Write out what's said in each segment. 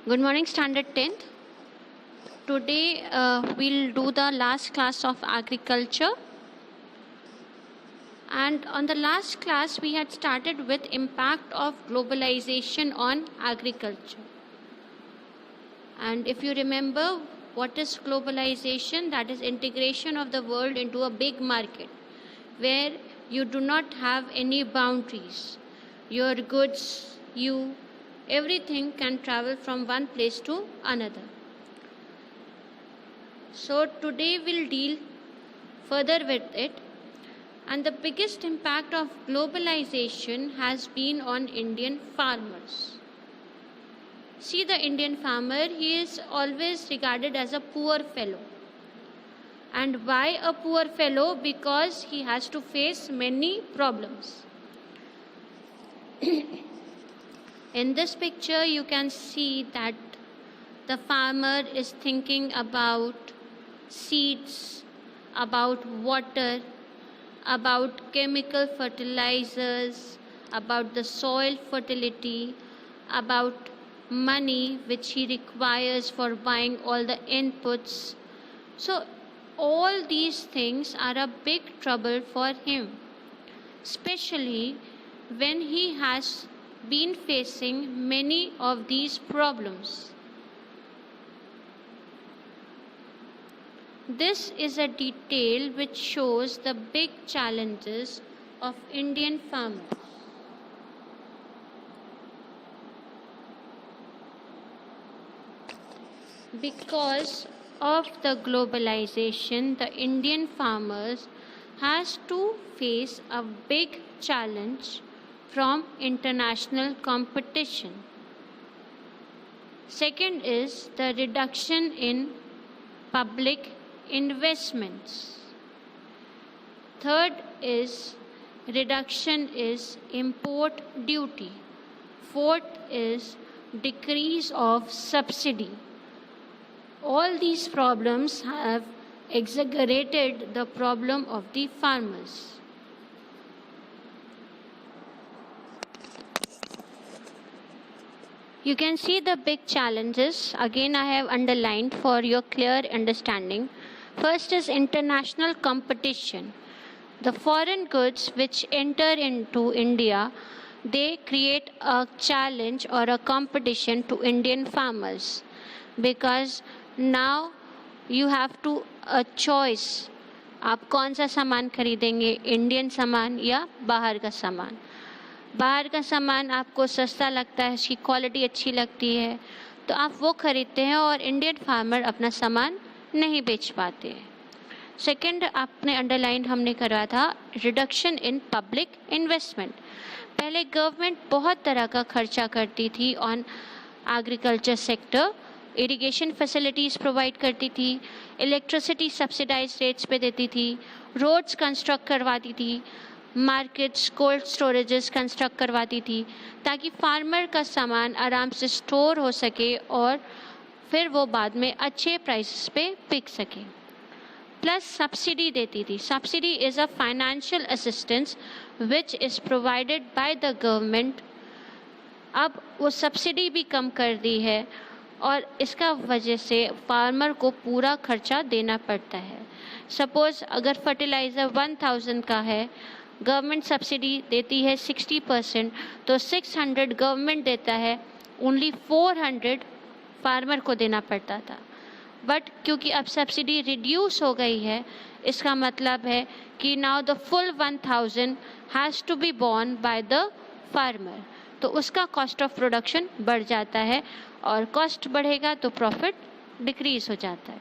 Good morning, Standard 10th. Today we'll do the last class of agriculture. And on the last class we had started with impact of globalization on agriculture. And if you remember, what is globalization? That is integration of the world into a big market where you do not have any boundaries. Your goods, everything can travel from one place to another. So today we'll deal further with it. And the biggest impact of globalization has been on Indian farmers. See, the Indian farmer, he is always regarded as a poor fellow. And why a poor fellow? Because he has to face many problems. In this picture, you can see that the farmer is thinking about seeds, about water, about chemical fertilizers, about the soil fertility, about money which he requires for buying all the inputs. So all these things are a big trouble for him, especially when he has been facing many of these problems. This is a detail which shows the big challenges of Indian farmers. Because of the globalization, the Indian farmers has to face a big challenge from international competition. Second is the reduction in public investments. Third is reduction is import duty. Fourth is decrease of subsidy. All these problems have exaggerated the problem of the farmers. You can see the big challenges. Again, I have underlined for your clear understanding. First is international competition. The foreign goods which enter into India, they create a challenge or a competition to Indian farmers, because now you have to a choice. आप कौन सा सामान खरीदेंगे, Indian सामान या बाहर का सामान? बाहर का सामान आपको सस्ता लगता है, उसकी क्वालिटी अच्छी लगती है, तो आप वो खरीदते हैं और इंडियन फार्मर अपना सामान नहीं बेच पाते हैं. सेकंड आपने अंडरलाइन हमने करा था रिडक्शन इन पब्लिक इन्वेस्टमेंट. पहले गवर्नमेंट बहुत तरह का खर्चा करती थी on agriculture sector. Irrigation facilities provide करती थी, इलेक्ट्रिसिटी सब्सिडाइज रेट्स पे देती थी, रोड्स कंस्ट्रक्ट करवाती थी, मार्केट्स कोल्ड स्टोरेजेस कंस्ट्रक्ट करवाती थी, ताकि फार्मर का सामान आराम से स्टोर हो सके और फिर वो बाद में अच्छे प्राइसेस पे बिक सके. प्लस सब्सिडी देती थी. Subsidy is a financial assistance which is provided by the government. अब वो सब्सिडी भी कम कर दी है और इसका वजह से फार्मर को पूरा खर्चा देना पड़ता है. सपोज़ अगर फर्टिलाइज़र 1000 का है, गवर्नमेंट सब्सिडी देती है 60%, तो 600 गवर्नमेंट देता है, ओनली 400 फार्मर को देना पड़ता था. बट क्योंकि अब सब्सिडी रिड्यूस हो गई है, इसका मतलब है कि now the full 1000 has to be borne by the farmer. तो उसका कॉस्ट ऑफ प्रोडक्शन बढ़ जाता है और कॉस्ट बढ़ेगा तो प्रॉफिट डिक्रीज हो जाता है.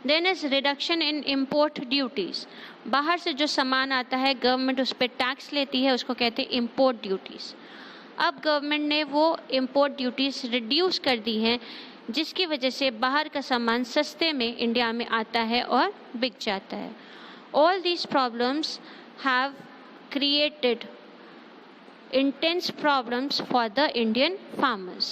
Then is reduction in import duties. बाहर से जो सामान आता है गवर्नमेंट उस पर टैक्स लेती है, उसको कहते हैं इम्पोर्ट ड्यूटीज़. अब गवर्नमेंट ने वो इम्पोर्ट ड्यूटीज़ रिड्यूस कर दी हैं, जिसकी वजह से बाहर का सामान सस्ते में इंडिया में आता है और बिक जाता है. All these problems have created intense problems for the Indian farmers.